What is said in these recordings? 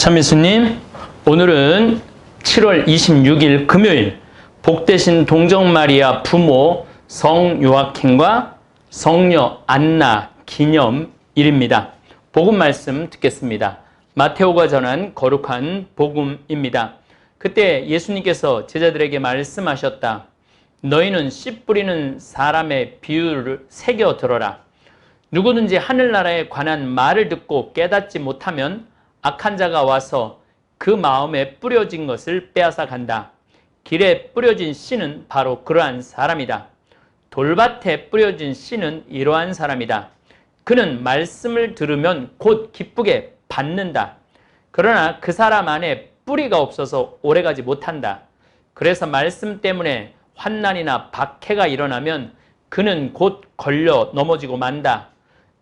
참미수님, 오늘은 7월 26일 금요일 복되신 동정마리아 부모 성 요아킴과 성녀 안나 기념일입니다. 복음 말씀 듣겠습니다. 마테오가 전한 거룩한 복음입니다. 그때 예수님께서 제자들에게 말씀하셨다. 너희는 씨 뿌리는 사람의 비유를 새겨 들어라. 누구든지 하늘나라에 관한 말을 듣고 깨닫지 못하면 악한 자가 와서 그 마음에 뿌려진 것을 빼앗아 간다. 길에 뿌려진 씨는 바로 그러한 사람이다. 돌밭에 뿌려진 씨는 이러한 사람이다. 그는 말씀을 들으면 곧 기쁘게 받는다. 그러나 그 사람 안에 뿌리가 없어서 오래가지 못한다. 그래서 말씀 때문에 환난이나 박해가 일어나면 그는 곧 걸려 넘어지고 만다.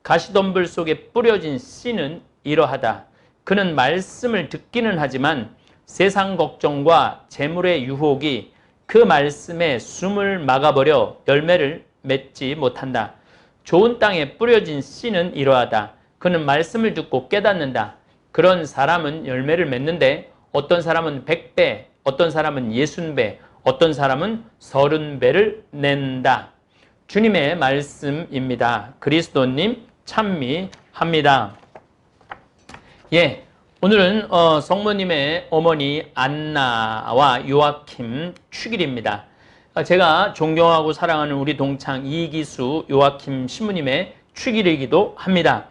가시덤불 속에 뿌려진 씨는 이러하다. 그는 말씀을 듣기는 하지만 세상 걱정과 재물의 유혹이 그 말씀에 숨을 막아버려 열매를 맺지 못한다. 좋은 땅에 뿌려진 씨는 이러하다. 그는 말씀을 듣고 깨닫는다. 그런 사람은 열매를 맺는데 어떤 사람은 100배, 어떤 사람은 60배, 어떤 사람은 30배를 낸다. 주님의 말씀입니다. 그리스도님 찬미합니다. 오늘은 성모님의 어머니 안나와 요아킴 축일입니다. 제가 존경하고 사랑하는 우리 동창 이기수 요아킴 시부님의 축일이기도 합니다.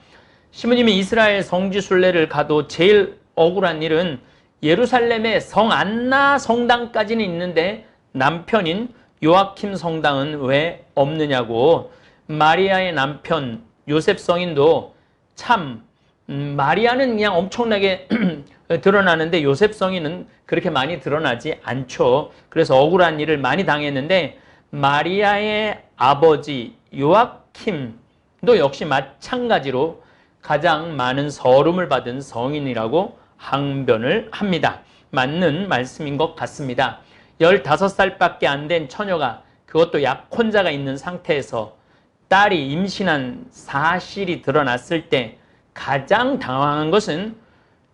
시부님이 이스라엘 성지순례를 가도 제일 억울한 일은 예루살렘에 성 안나 성당까지는 있는데 남편인 요아킴 성당은 왜 없느냐고. 마리아의 남편 요셉 성인도 참 마리아는 그냥 엄청나게 드러나는데 요셉 성인은 그렇게 많이 드러나지 않죠. 그래서 억울한 일을 많이 당했는데 마리아의 아버지 요아킴도 역시 마찬가지로 가장 많은 서름을 받은 성인이라고 항변을 합니다. 맞는 말씀인 것 같습니다. 15살밖에 안 된 처녀가, 그것도 약혼자가 있는 상태에서 딸이 임신한 사실이 드러났을 때 가장 당황한 것은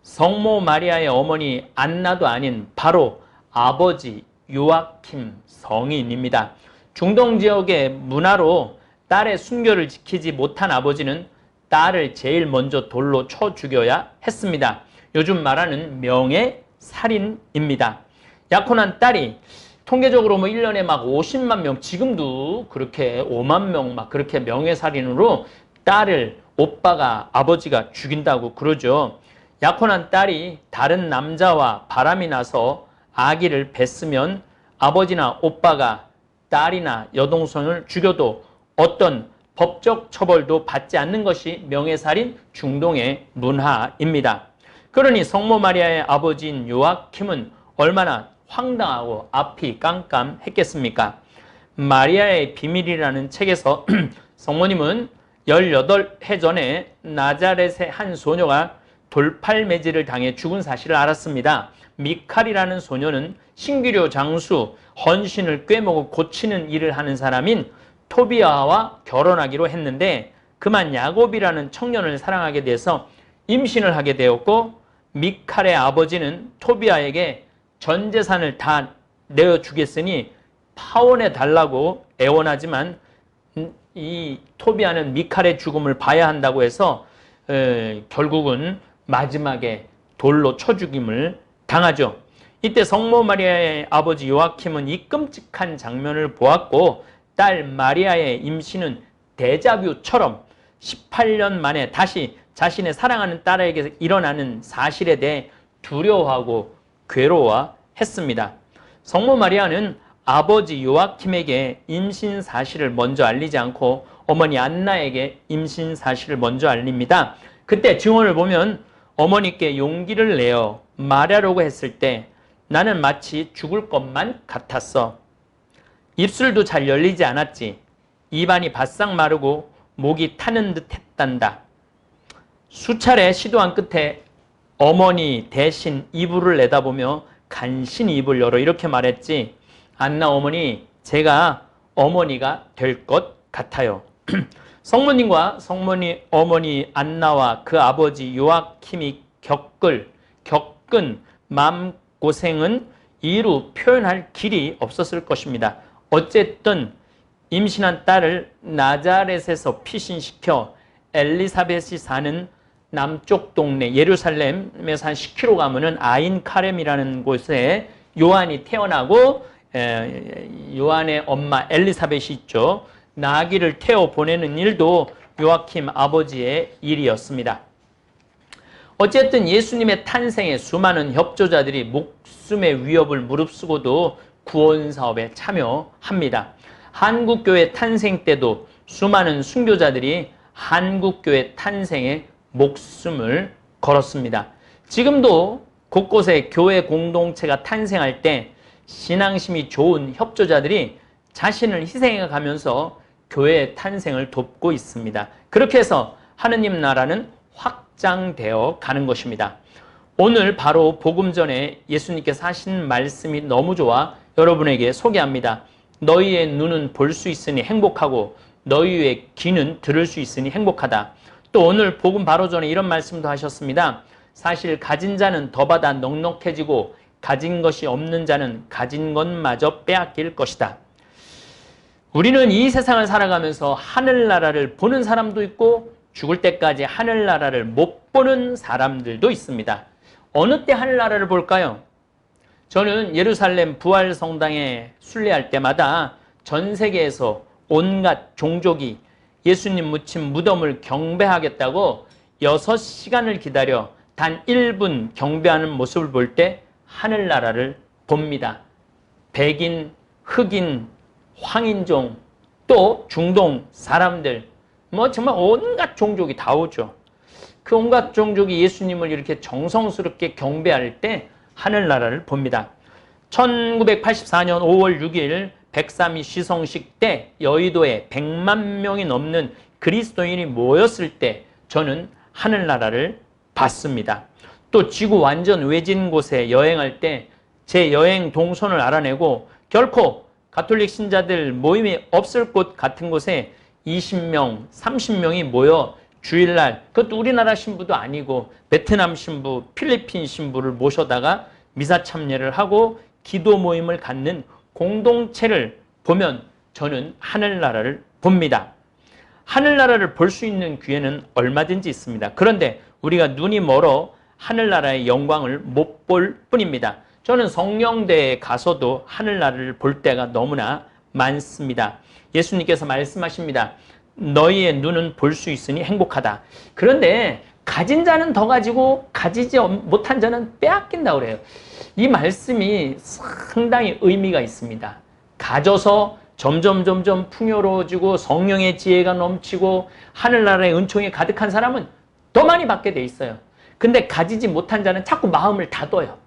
성모 마리아의 어머니 안나도 아닌 바로 아버지 요아킴 성인입니다. 중동 지역의 문화로 딸의 순결을 지키지 못한 아버지는 딸을 제일 먼저 돌로 쳐 죽여야 했습니다. 요즘 말하는 명예살인입니다. 약혼한 딸이 통계적으로 1년에 막 50만 명, 지금도 그렇게 5만 명 막 그렇게 명예살인으로 딸을 오빠가, 아버지가 죽인다고 그러죠. 약혼한 딸이 다른 남자와 바람이 나서 아기를 뱄으면 아버지나 오빠가 딸이나 여동생을 죽여도 어떤 법적 처벌도 받지 않는 것이 명예살인 중동의 문화입니다. 그러니 성모 마리아의 아버지인 요아킴은 얼마나 황당하고 앞이 깜깜했겠습니까? 마리아의 비밀이라는 책에서 성모님은 18해 전에 나자렛의 한 소녀가 돌팔매질을 당해 죽은 사실을 알았습니다. 미칼이라는 소녀는 신기료 장수, 헌신을 꿰먹고 고치는 일을 하는 사람인 토비아와 결혼하기로 했는데 그만 야곱이라는 청년을 사랑하게 돼서 임신을 하게 되었고, 미칼의 아버지는 토비아에게 전 재산을 다 내어주겠으니 파혼해 달라고 애원하지만 이 토비아는 미칼의 죽음을 봐야 한다고 해서 결국은 마지막에 돌로 쳐 죽임을 당하죠. 이때 성모 마리아의 아버지 요아킴은 이 끔찍한 장면을 보았고 딸 마리아의 임신은 데자뷰처럼 18년 만에 다시 자신의 사랑하는 딸에게 일어나는 사실에 대해 두려워하고 괴로워했습니다. 성모 마리아는 아버지 요아킴에게 임신 사실을 먼저 알리지 않고 어머니 안나에게 임신 사실을 먼저 알립니다. 그때 증언을 보면 어머니께 용기를 내어 말하려고 했을 때 나는 마치 죽을 것만 같았어. 입술도 잘 열리지 않았지. 입안이 바싹 마르고 목이 타는 듯 했단다. 수차례 시도한 끝에 어머니 대신 이불을 내다보며 간신히 입을 열어 이렇게 말했지. 안나 어머니, 제가 어머니가 될 것 같아요. 성모님과 어머니 안나와 그 아버지 요아킴이 겪은 마음고생은 이루 표현할 길이 없었을 것입니다. 어쨌든 임신한 딸을 나자렛에서 피신시켜 엘리사벳이 사는 남쪽 동네 예루살렘에서 한 10km 가면은 아인 카렘이라는 곳에 요한이 태어나고 요한의 엄마 엘리사벳이 있죠. 나귀를 태워 보내는 일도 요아킴 아버지의 일이었습니다. 어쨌든 예수님의 탄생에 수많은 협조자들이 목숨의 위협을 무릅쓰고도 구원 사업에 참여합니다. 한국교회 탄생 때도 수많은 순교자들이 한국교회 탄생에 목숨을 걸었습니다. 지금도 곳곳에 교회 공동체가 탄생할 때 신앙심이 좋은 협조자들이 자신을 희생해 가면서 교회의 탄생을 돕고 있습니다. 그렇게 해서 하느님 나라는 확장되어 가는 것입니다. 오늘 바로 복음 전에 예수님께서 하신 말씀이 너무 좋아 여러분에게 소개합니다. 너희의 눈은 볼 수 있으니 행복하고 너희의 귀는 들을 수 있으니 행복하다. 또 오늘 복음 바로 전에 이런 말씀도 하셨습니다. 사실 가진 자는 더 받아 넉넉해지고 가진 것이 없는 자는 가진 것마저 빼앗길 것이다. 우리는 이 세상을 살아가면서 하늘나라를 보는 사람도 있고 죽을 때까지 하늘나라를 못 보는 사람들도 있습니다. 어느 때 하늘나라를 볼까요? 저는 예루살렘 부활성당에 순례할 때마다 전 세계에서 온갖 종족이 예수님 묻힌 무덤을 경배하겠다고 6시간을 기다려 단 1분 경배하는 모습을 볼 때 하늘나라를 봅니다. 백인, 흑인, 황인종, 또 중동 사람들, 정말 온갖 종족이 다 오죠. 그 온갖 종족이 예수님을 이렇게 정성스럽게 경배할 때 하늘나라를 봅니다. 1984년 5월 6일 103위 시성식 때 여의도에 100만 명이 넘는 그리스도인이 모였을 때 저는 하늘나라를 봤습니다. 또 지구 완전 외진 곳에 여행할 때 제 여행 동선을 알아내고 결코 가톨릭 신자들 모임이 없을 곳 같은 곳에 20명, 30명이 모여 주일날, 그것도 우리나라 신부도 아니고 베트남 신부, 필리핀 신부를 모셔다가 미사 참여를 하고 기도 모임을 갖는 공동체를 보면 저는 하늘나라를 봅니다. 하늘나라를 볼 수 있는 기회는 얼마든지 있습니다. 그런데 우리가 눈이 멀어 하늘나라의 영광을 못 볼 뿐입니다. 저는 성령대에 가서도 하늘나라를 볼 때가 너무나 많습니다. 예수님께서 말씀하십니다. 너희의 눈은 볼 수 있으니 행복하다. 그런데 가진 자는 더 가지고 가지지 못한 자는 빼앗긴다고 그래요. 이 말씀이 상당히 의미가 있습니다. 가져서 점점 풍요로워지고 성령의 지혜가 넘치고 하늘나라의 은총이 가득한 사람은 더 많이 받게 돼 있어요. 근데 가지지 못한 자는 자꾸 마음을 닫아요.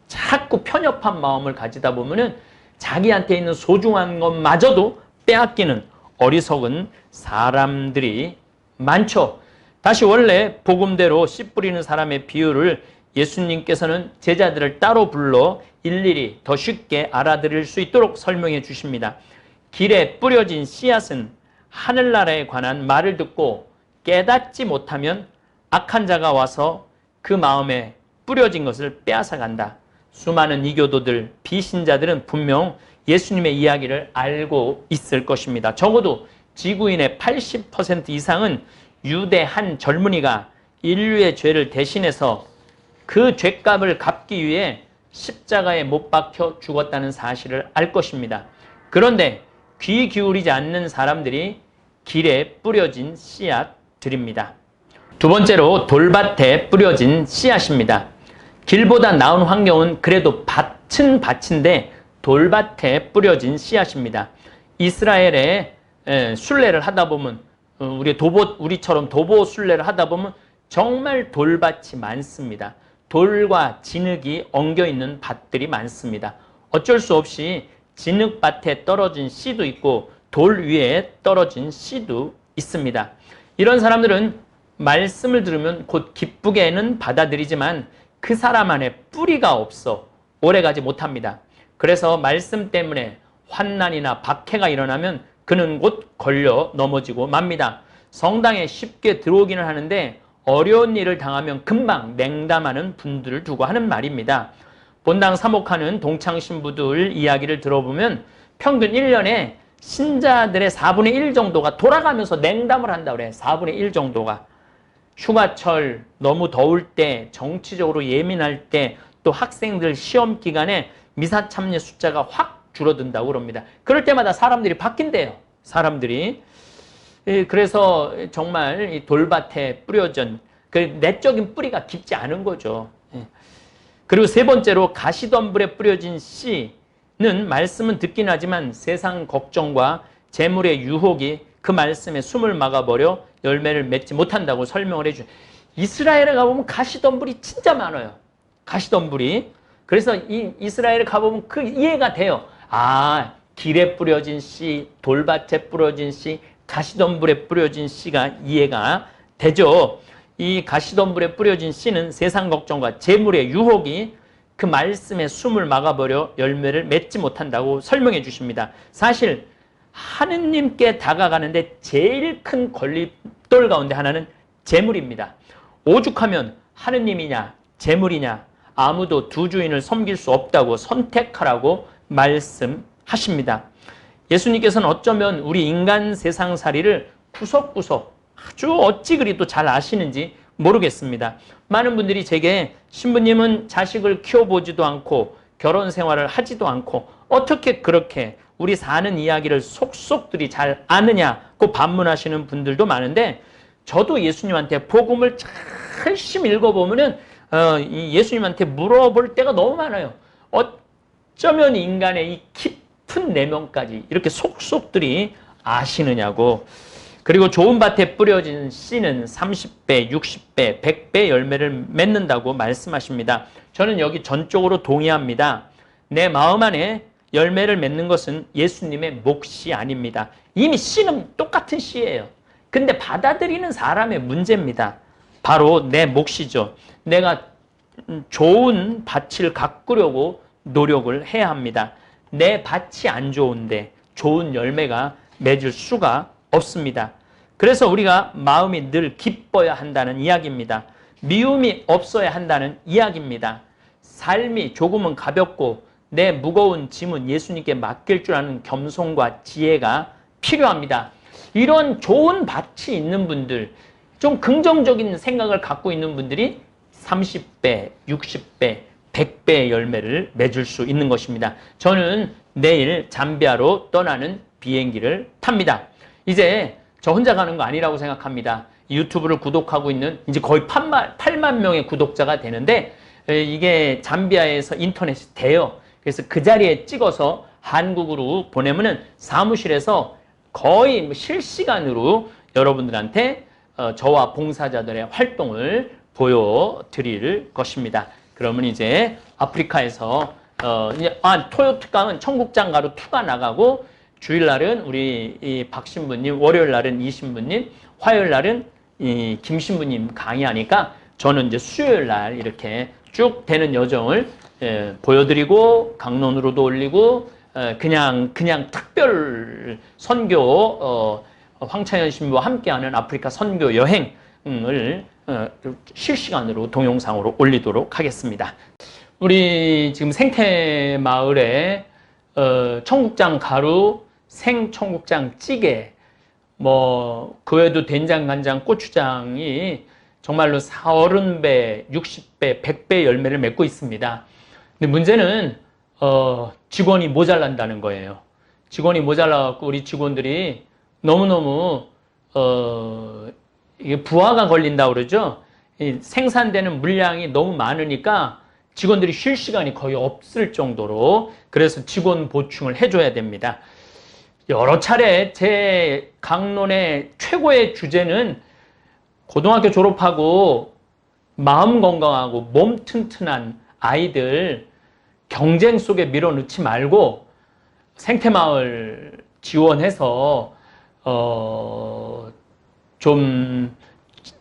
자꾸 편협한 마음을 가지다 보면은 자기한테 있는 소중한 것마저도 빼앗기는 어리석은 사람들이 많죠. 다시 원래 복음대로 씨 뿌리는 사람의 비유를 예수님께서는 제자들을 따로 불러 일일이 더 쉽게 알아들을 수 있도록 설명해 주십니다. 길에 뿌려진 씨앗은 하늘나라에 관한 말을 듣고 깨닫지 못하면 악한 자가 와서 그 마음에 뿌려진 것을 빼앗아 간다. 수많은 이교도들, 비신자들은 분명 예수님의 이야기를 알고 있을 것입니다. 적어도 지구인의 80% 이상은 유대 한 젊은이가 인류의 죄를 대신해서 그 죄값을 갚기 위해 십자가에 못 박혀 죽었다는 사실을 알 것입니다. 그런데 귀 기울이지 않는 사람들이 길에 뿌려진 씨앗들입니다. 두 번째로 돌밭에 뿌려진 씨앗입니다. 길보다 나은 환경은 그래도 밭은 밭인데 돌밭에 뿌려진 씨앗입니다. 이스라엘에 순례를 하다 보면 우리처럼 도보 순례를 하다 보면 정말 돌밭이 많습니다. 돌과 진흙이 엉겨 있는 밭들이 많습니다. 어쩔 수 없이 진흙밭에 떨어진 씨도 있고 돌 위에 떨어진 씨도 있습니다. 이런 사람들은 말씀을 들으면 곧 기쁘게는 받아들이지만 그 사람 안에 뿌리가 없어 오래가지 못합니다. 그래서 말씀 때문에 환난이나 박해가 일어나면 그는 곧 걸려 넘어지고 맙니다. 성당에 쉽게 들어오기는 하는데 어려운 일을 당하면 금방 냉담하는 분들을 두고 하는 말입니다. 본당 사목하는 동창 신부들 이야기를 들어보면 평균 1년에 신자들의 4분의 1 정도가 돌아가면서 냉담을 한다고 그래. 4분의 1 정도가. 휴가철, 너무 더울 때, 정치적으로 예민할 때, 또 학생들 시험 기간에 미사 참여 숫자가 확 줄어든다고 그럽니다. 그럴 때마다 사람들이 바뀐대요. 사람들이. 그래서 정말 이 돌밭에 뿌려진 그 내적인 뿌리가 깊지 않은 거죠. 그리고 세 번째로 가시덤불에 뿌려진 씨는 말씀은 듣긴 하지만 세상 걱정과 재물의 유혹이 그 말씀에 숨을 막아버려 열매를 맺지 못한다고 설명을 해줘요. 이스라엘에 가보면 가시덤불이 진짜 많아요. 가시덤불이. 그래서 이 이스라엘에 가보면 그 이해가 돼요. 아, 길에 뿌려진 씨, 돌밭에 뿌려진 씨, 가시덤불에 뿌려진 씨가 이해가 되죠. 이 가시덤불에 뿌려진 씨는 세상 걱정과 재물의 유혹이 그 말씀에 숨을 막아버려 열매를 맺지 못한다고 설명해 주십니다. 사실 하느님께 다가가는데 제일 큰 걸림돌 가운데 하나는 재물입니다. 오죽하면 하느님이냐 재물이냐 아무도 두 주인을 섬길 수 없다고 선택하라고 말씀하십니다. 예수님께서는 어쩌면 우리 인간 세상살이를 구석구석 아주 어찌 그리 또 잘 아시는지 모르겠습니다. 많은 분들이 제게 신부님은 자식을 키워보지도 않고 결혼 생활을 하지도 않고 어떻게 그렇게 우리 사는 이야기를 속속들이 잘 아느냐고 반문하시는 분들도 많은데 저도 예수님한테 복음을 열심히 읽어보면은 예수님한테 물어볼 때가 너무 많아요. 어쩌면 인간의 이 깊은 내면까지 이렇게 속속들이 아시느냐고. 그리고 좋은 밭에 뿌려진 씨는 30배, 60배, 100배 열매를 맺는다고 말씀하십니다. 저는 여기 전적으로 동의합니다. 내 마음 안에 열매를 맺는 것은 예수님의 몫이 아닙니다. 이미 씨는 똑같은 씨예요. 근데 받아들이는 사람의 문제입니다. 바로 내 몫이죠. 내가 좋은 밭을 가꾸려고 노력을 해야 합니다. 내 밭이 안 좋은데 좋은 열매가 맺을 수가 없습니다. 그래서 우리가 마음이 늘 기뻐야 한다는 이야기입니다. 미움이 없어야 한다는 이야기입니다. 삶이 조금은 가볍고 내 무거운 짐은 예수님께 맡길 줄 아는 겸손과 지혜가 필요합니다. 이런 좋은 밭이 있는 분들, 좀 긍정적인 생각을 갖고 있는 분들이 30배, 60배, 100배의 열매를 맺을 수 있는 것입니다. 저는 내일 잠비아로 떠나는 비행기를 탑니다. 이제 저 혼자 가는 거 아니라고 생각합니다. 유튜브를 구독하고 있는 이제 거의 8만 명의 구독자가 되는데 이게 잠비아에서 인터넷이 돼요. 그래서 그 자리에 찍어서 한국으로 보내면은 사무실에서 거의 실시간으로 여러분들한테 저와 봉사자들의 활동을 보여드릴 것입니다. 그러면 이제 아프리카에서 토요특강은 청국장 가루 2가 나가고 주일날은 우리 이 박신부님, 월요일날은 이신부님, 화요일날은 이 김신부님 강의하니까 저는 이제 수요일날 이렇게 쭉 되는 여정을 보여드리고 강론으로도 올리고 그냥 특별 선교 황창현 신부와 함께하는 아프리카 선교 여행을 실시간으로 동영상으로 올리도록 하겠습니다. 우리 지금 생태마을에 청국장 가루, 생청국장 찌개, 그 외에도 된장, 간장, 고추장이 정말로 30배, 60배, 100배 열매를 맺고 있습니다. 근데 문제는 직원이 모자란다는 거예요. 직원이 모자라갖고 우리 직원들이 너무너무 이게 부하가 걸린다고 그러죠. 생산되는 물량이 너무 많으니까 직원들이 쉴 시간이 거의 없을 정도로 그래서 직원 보충을 해줘야 됩니다. 여러 차례 제 강론의 최고의 주제는 고등학교 졸업하고 마음 건강하고 몸 튼튼한 아이들 경쟁 속에 밀어넣지 말고 생태마을 지원해서 좀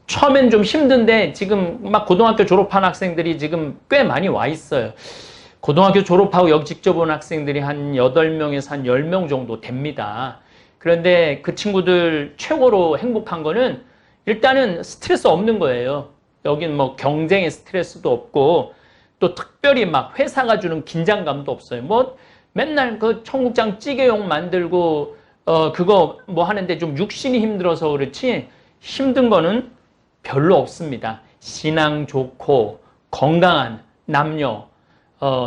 처음엔 좀 힘든데 지금 막 고등학교 졸업한 학생들이 지금 꽤 많이 와 있어요. 고등학교 졸업하고 여기 직접 온 학생들이 한 8명에서 한 10명 정도 됩니다. 그런데 그 친구들 최고로 행복한 거는 일단은 스트레스 없는 거예요. 여긴 뭐 경쟁의 스트레스도 없고 또 특별히 막 회사가 주는 긴장감도 없어요. 뭐 맨날 그 청국장 찌개용 만들고 그거 뭐 하는데 좀 육신이 힘들어서 그렇지 힘든 거는 별로 없습니다. 신앙 좋고 건강한 남녀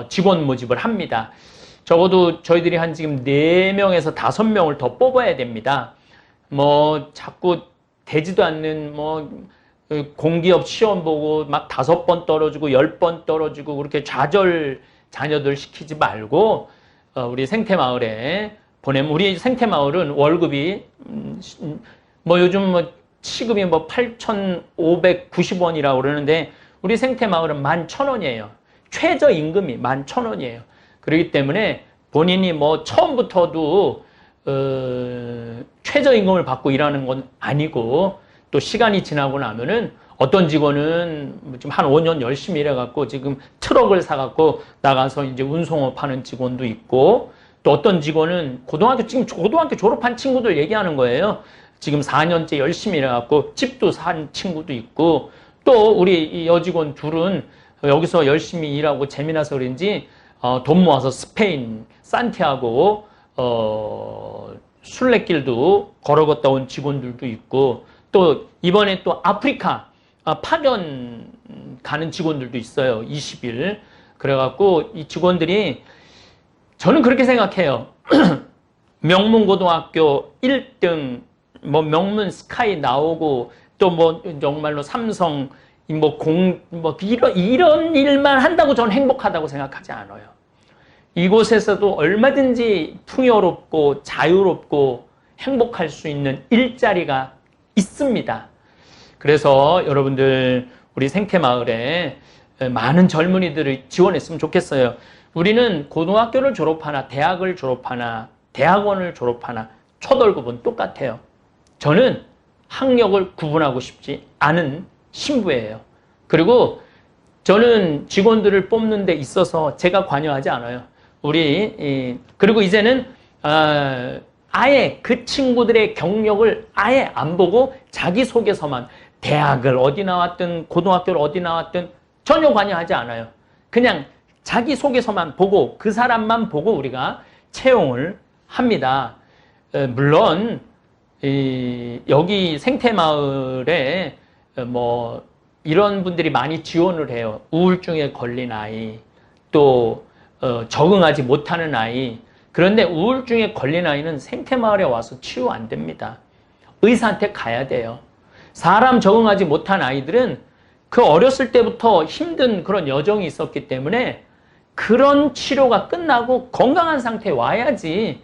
직원 모집을 합니다. 적어도 저희들이 한 지금 4명에서 5명을 더 뽑아야 됩니다. 뭐 자꾸 되지도 않는 뭐 공기업 시험 보고 막 5번 떨어지고 10번 떨어지고 그렇게 좌절 자녀들 시키지 말고 우리 생태마을에 보내면, 우리 생태마을은 월급이 뭐 요즘 뭐 시급이 뭐 8,590원이라고 그러는데 우리 생태마을은 11,000원이에요. 최저임금이 11,000원이에요. 그렇기 때문에 본인이 뭐 처음부터도 최저임금을 받고 일하는 건 아니고, 또 시간이 지나고 나면은 어떤 직원은 지금 한 5년 열심히 일해갖고 지금 트럭을 사갖고 나가서 이제 운송업 하는 직원도 있고, 또 어떤 직원은 지금 고등학교 졸업한 친구들 얘기하는 거예요. 지금 4년째 열심히 일해갖고 집도 산 친구도 있고, 또 우리 이 여직원 둘은 여기서 열심히 일하고 재미나서 그런지 돈 모아서 스페인 산티아고 순례길도 걸어갔다 온 직원들도 있고, 또 이번에 또 아프리카 파견 가는 직원들도 있어요. 20일. 그래갖고 이 직원들이, 저는 그렇게 생각해요. 명문고등학교 1등, 뭐 명문 스카이 나오고, 또 뭐 정말로 삼성, 뭐 이런 일만 한다고 저는 행복하다고 생각하지 않아요. 이곳에서도 얼마든지 풍요롭고 자유롭고 행복할 수 있는 일자리가 있습니다. 그래서 여러분들 우리 생태마을에 많은 젊은이들을 지원했으면 좋겠어요. 우리는 고등학교를 졸업하나 대학을 졸업하나 대학원을 졸업하나 초월급은 똑같아요. 저는 학력을 구분하고 싶지 않은 신부예요. 그리고 저는 직원들을 뽑는 데 있어서 제가 관여하지 않아요. 그리고 이제는 아예 그 친구들의 경력을 아예 안 보고 자기소개서만, 대학을 어디 나왔든 고등학교를 어디 나왔든 전혀 관여하지 않아요. 그냥 자기소개서만 보고 그 사람만 보고 우리가 채용을 합니다. 물론 여기 생태마을에 뭐 이런 분들이 많이 지원을 해요. 우울증에 걸린 아이, 또 적응하지 못하는 아이. 그런데 우울증에 걸린 아이는 생태마을에 와서 치유 안 됩니다. 의사한테 가야 돼요. 사람 적응하지 못한 아이들은 그 어렸을 때부터 힘든 그런 여정이 있었기 때문에 그런 치료가 끝나고 건강한 상태에 와야지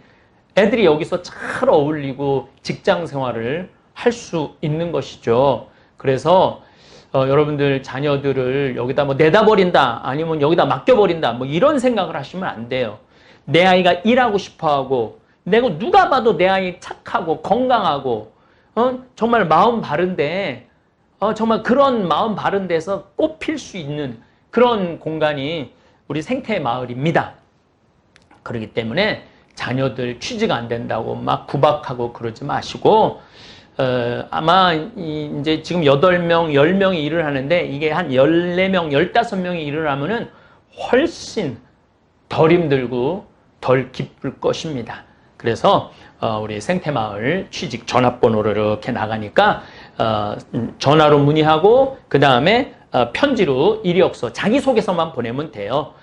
애들이 여기서 잘 어울리고 직장 생활을 할 수 있는 것이죠. 그래서 여러분들 자녀들을 여기다 뭐 내다버린다, 아니면 여기다 맡겨버린다, 뭐 이런 생각을 하시면 안 돼요. 내 아이가 일하고 싶어하고, 누가 봐도 내 아이 착하고 건강하고 정말 마음 바른데, 정말 그런 마음 바른 데서 꽃필 수 있는 그런 공간이 우리 생태마을입니다. 그렇기 때문에 자녀들 취지가 안 된다고 막 구박하고 그러지 마시고, 아마 이제 지금 8명, 10명이 일을 하는데 이게 한 14명, 15명이 일을 하면은 훨씬 덜 힘들고 덜 기쁠 것입니다. 그래서 우리 생태마을 취직 전화번호를 이렇게 나가니까 전화로 문의하고, 그 다음에 편지로 이력서, 자기소개서만 보내면 돼요.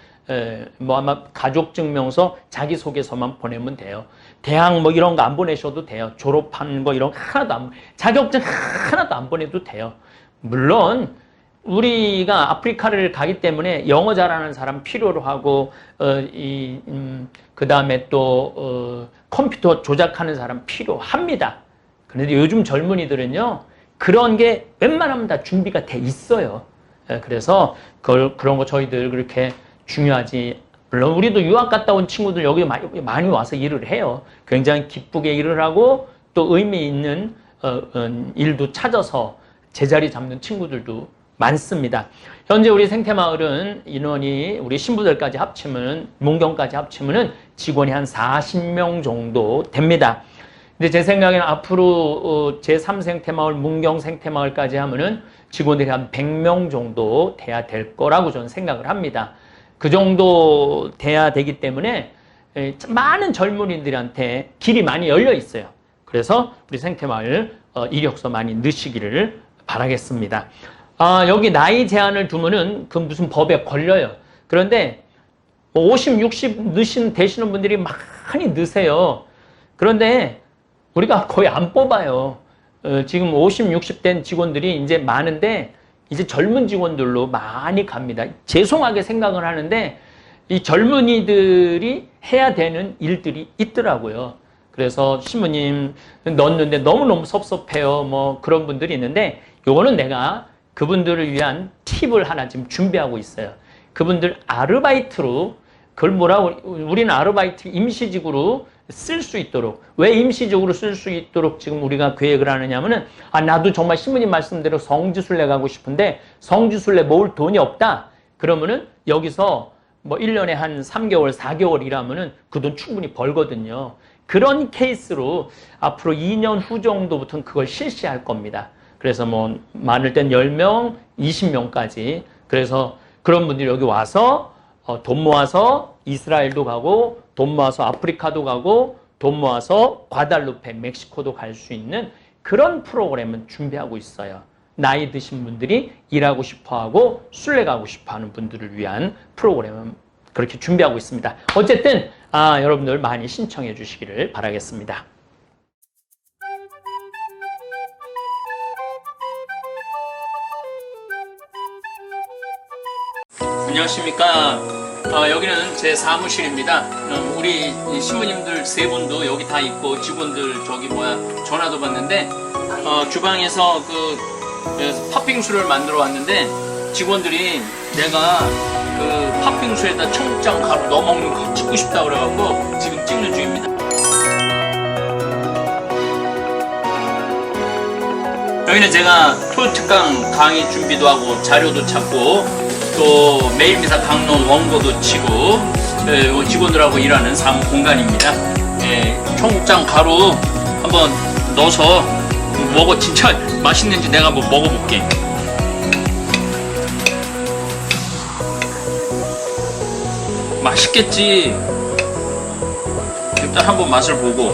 뭐 아마 가족증명서, 자기소개서만 보내면 돼요. 대학 뭐 이런 거 안 보내셔도 돼요. 졸업한 거 이런 거 하나도 자격증 하나도 안 보내도 돼요. 물론 우리가 아프리카를 가기 때문에 영어 잘하는 사람 필요로 하고, 그 다음에 또 컴퓨터 조작하는 사람 필요합니다. 그런데 요즘 젊은이들은요, 그런 게 웬만하면 다 준비가 돼 있어요. 그래서 그런 거 저희들 그렇게 중요하지. 물론 우리도 유학 갔다 온 친구들 여기 많이 와서 일을 해요. 굉장히 기쁘게 일을 하고 또 의미 있는 일도 찾아서 제자리 잡는 친구들도 많습니다. 현재 우리 생태마을은 인원이 우리 신부들까지 합치면, 문경까지 합치면은 직원이 한 40명 정도 됩니다. 근데 제 생각에는 앞으로 제3 생태마을, 문경 생태마을까지 하면은 직원들이 한 100명 정도 돼야 될 거라고 저는 생각을 합니다. 그 정도 돼야 되기 때문에 많은 젊은이들한테 길이 많이 열려 있어요. 그래서 우리 생태마을 이력서 많이 넣으시기를 바라겠습니다. 여기 나이 제한을 두면은 그 무슨 법에 걸려요. 그런데 50, 60 되시는 분들이 많이 넣으세요. 그런데 우리가 거의 안 뽑아요. 지금 50, 60 된 직원들이 이제 많은데 이제 젊은 직원들로 많이 갑니다. 죄송하게 생각을 하는데 이 젊은이들이 해야 되는 일들이 있더라고요. 그래서 신부님 넣었는데 너무너무 섭섭해요. 뭐 그런 분들이 있는데 요거는 내가 그분들을 위한 팁을 하나 지금 준비하고 있어요. 그분들 아르바이트로 그걸 뭐라고 우리는 아르바이트 임시직으로 쓸 수 있도록 왜 임시적으로 쓸 수 있도록 지금 우리가 계획을 하느냐면은 나도 정말 신부님 말씀대로 성지순례 가고 싶은데 성지순례 모을 돈이 없다. 그러면은 여기서 뭐 1년에 한 3개월, 4개월 일하면은 그 돈 충분히 벌거든요. 그런 케이스로 앞으로 2년 후 정도부터는 그걸 실시할 겁니다. 그래서 뭐 많을 땐 10명, 20명까지. 그래서 그런 분들이 여기 와서 돈 모아서 이스라엘도 가고 돈 모아서 아프리카도 가고 돈 모아서 과달루페, 멕시코도 갈 수 있는 그런 프로그램은 준비하고 있어요. 나이 드신 분들이 일하고 싶어하고 순례 가고 싶어하는 분들을 위한 프로그램은 그렇게 준비하고 있습니다. 어쨌든 여러분들 많이 신청해 주시기를 바라겠습니다. 안녕하십니까. 여기는 제 사무실입니다. 우리 신부님들 세 분도 여기 다 있고 직원들 전화도 받는데 주방에서 팥빙수를 만들어 왔는데 직원들이 내가 그 팥빙수에다 청국장 가루 넣어 먹는 거 찍고 싶다 그래갖고 지금 찍는 중입니다. 여기는 제가 토요특강 강의 준비도 하고 자료도 찾고 또 매일미사 강론 원고도 치고 직원들하고 일하는 사무 공간입니다. 청국장 가루 한번 넣어서 진짜 맛있는지 내가 한번 먹어볼게. 맛있겠지. 일단 한번 맛을 보고.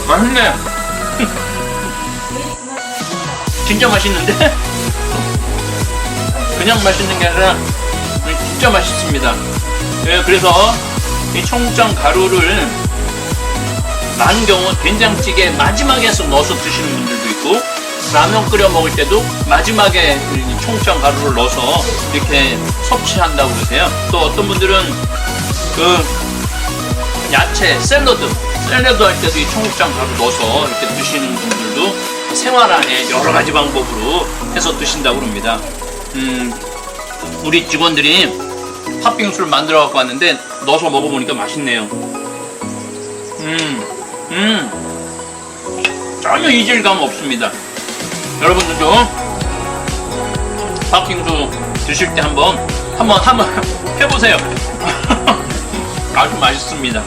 맛있네. 진짜 맛있는데? 그냥 맛있는 게 아니라 진짜 맛있습니다. 그래서 이 청국장 가루를 많은 경우 된장찌개 마지막에 넣어서 드시는 분들도 있고 라면 끓여 먹을 때도 마지막에 청국장 가루를 넣어서 이렇게 섭취한다고 그러세요. 또 어떤 분들은 그 야채, 샐러드 할 때도 이 청국장 가루 넣어서 이렇게 드시는 분들도 생활 안에 여러 가지 방법으로 해서 드신다고 합니다. 우리 직원들이 팥빙수를 만들어 갖고 왔는데 넣어서 먹어보니까 맛있네요. 전혀 이질감 없습니다. 여러분들도 팥빙수 드실 때 한번 해보세요. 아주 맛있습니다.